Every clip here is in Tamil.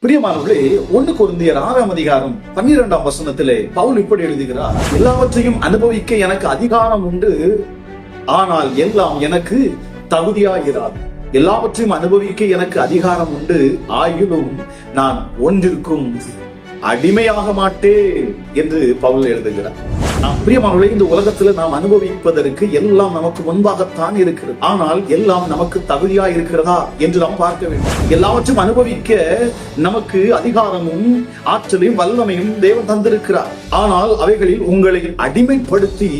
பிரியமானவர்களே, 1 கொரிந்தியர் 6ஆம் அதிகாரம் 12ஆம் வசனத்திலே பவுல் இப்படி எழுதுகிறார்: எல்லாவற்றையும் அனுபவிக்க எனக்கு அதிகாரம் உண்டு, ஆனால் எல்லாம் எனக்கு தகுதியாயிராது. எல்லாவற்றையும் அனுபவிக்க எனக்கு அதிகாரம் உண்டு, ஆயினும் நான் ஒன்றிற்கும் அடிமையாக மாட்டேன் என்று பவுல் எழுதுகிறார். பிரியமானவர்களே, இந்த உலகத்துல நாம் அனுபவிப்பதற்கு எல்லாம் நமக்கு முன்பாகத்தான் இருக்கிறது. ஆனால் எல்லாம் நமக்கு தகுதியா இருக்கிறதா என்று நாம் பார்க்க வேண்டும். எல்லாவற்றையும் அனுபவிக்க நமக்கு அதிகாரமும் ஆற்றலையும் வல்லமையும் தேவன் தந்திருக்கிறார். ஆனால் அவைகளில் உங்களை அடிமைப்படுத்தி,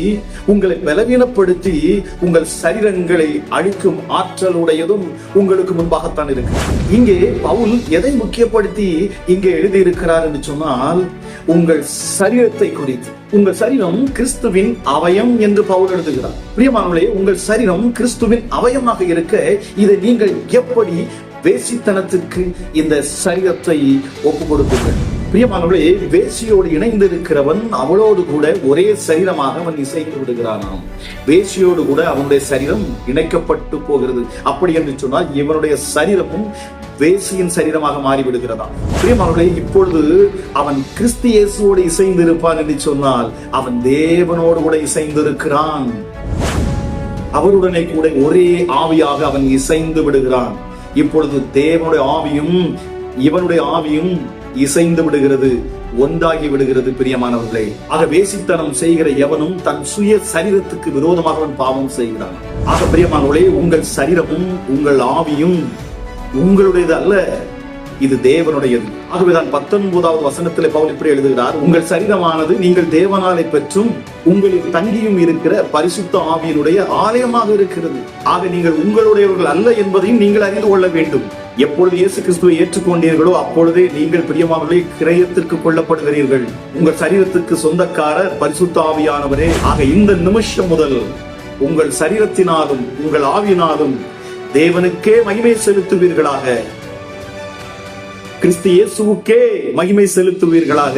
உங்களை பலவீனப்படுத்தி, உங்கள் சரீரங்களை அழிக்கும் ஆற்றலுடையதும் உங்களுக்கு முன்பாகத்தான் இருக்கிறது. இங்கே பவுல் எதை முக்கியப்படுத்தி இங்கே எழுதியிருக்கிறார் என்று சொன்னால், உங்கள் சரீரத்தை குறித்து. உங்கள் சரீரம் கிறிஸ்துவின் அவயம் என்று பவுல் எழுதுகிறார். பிரியமானவர்களே, உங்கள் சரீரம் கிறிஸ்துவின் அவயமாக இருக்க இதை நீங்கள் எப்படி வேசித்தனத்திற்கு இந்த சரீரத்தை ஒப்புக் கொடுப்பீர்கள்? பிரியமானவர்களே, வேசியோடு இணைந்திருக்கிறவன் அவளோடு கூட ஒரே சரீரமாக அவன் இசைந்து விடுகிறானாம். வேசியோடு கூட அவனுடைய சரீரம் இணைக்கப்பட்டு போகிறது. அப்படி என்று சொன்னால் இவனுடைய சரீரமும் வேசியின் சரீரமாக மாறிவிடுகிறதா? பிரியமானவர்களே, இப்பொழுது அவன் கிறிஸ்து இயேசுவோடு இசைந்து இருப்பான் என்று சொன்னால் அவன் தேவனோடு கூட இசைந்து இருக்கிறான். அவருடனே கூட ஒரே ஆவியாக அவன் இசைந்து விடுகிறான். இப்பொழுது தேவனுடைய ஆவியும் இவனுடைய ஆவியும் இசைந்து விடுகிறது, ஒன்றாகி விடுகிறது. பிரியமானவர்களே, ஆக வேசித்தனம் செய்கிற எவனும் தன் சுய சரீரத்துக்கு விரோதமாக அவன் பாவம் செய்கிறான். ஆக பிரியமானவர்களே, உங்கள் சரீரமும் உங்கள் ஆவியும் உங்களுடையது அல்ல, இது தேவனுடையது. ஆகவேதான் 19வது வசனத்திலே பவுல் இப்படி எழுதுகிறார்: உங்கள் சரீரமானது நீங்கள் தேவனாலே பெற்றும் உங்களில் தங்கியும் இருக்கிற பரிசுத்த ஆவியினுடைய ஆலயமாக இருக்கிறது. ஆக நீங்கள் உங்களுடையவர்கள் அல்ல என்பதையும் நீங்கள் அறிந்து கொள்ள வேண்டும். எப்பொழுது இயேசு கிறிஸ்துவை ஏற்றுக்கொண்டீர்களோ அப்பொழுதே நீங்கள் பிரியமானவர்களே கிரயத்திற்கு கொள்ளப்படுகிறீர்கள். உங்கள் சரீரத்துக்கு சொந்தக்காரர் பரிசுத்த ஆவியானவரே. ஆக இந்த நிமிஷம் முதல் உங்கள் சரீரத்தினாலும் உங்கள் ஆவியினாலும் தேவனுக்கே மகிமை செலுத்துவீர்களாக, கிறிஸ்து இயேசுவுக்கே மகிமை செலுத்துவீர்களாக.